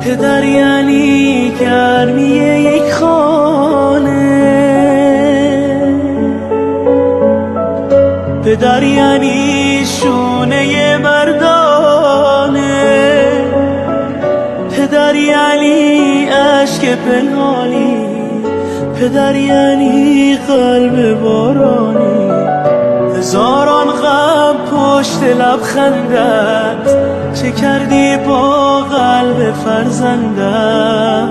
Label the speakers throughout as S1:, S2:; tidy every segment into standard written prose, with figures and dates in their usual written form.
S1: پدر یعنی گرمی یک خانه، پدر یعنی شونه مردانه، پدر یعنی عشق پنهانی، پدر یعنی قلب بارانی. هزاران غم پشت لبخندت، چه کردی با قلب فرزندت؟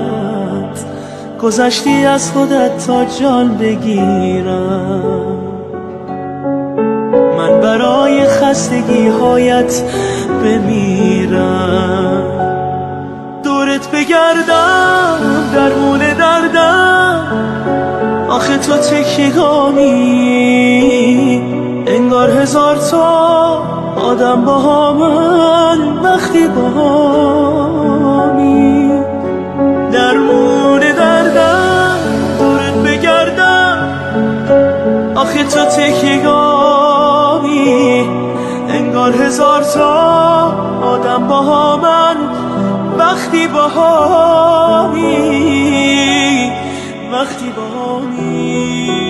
S1: گذشتی از خودت تا جان بگیرم، من برای خستگی هایت بمیرم. دورت بگردم درمون دردم، آخه تو تکیگامی، انگار هزار تا آدم با همن وقتی با همی. درمون دردم دورت بگردم، آخه تو تکیگامی، انگار هزار تا آدم با همن وقتی با همی، وقتی با همی.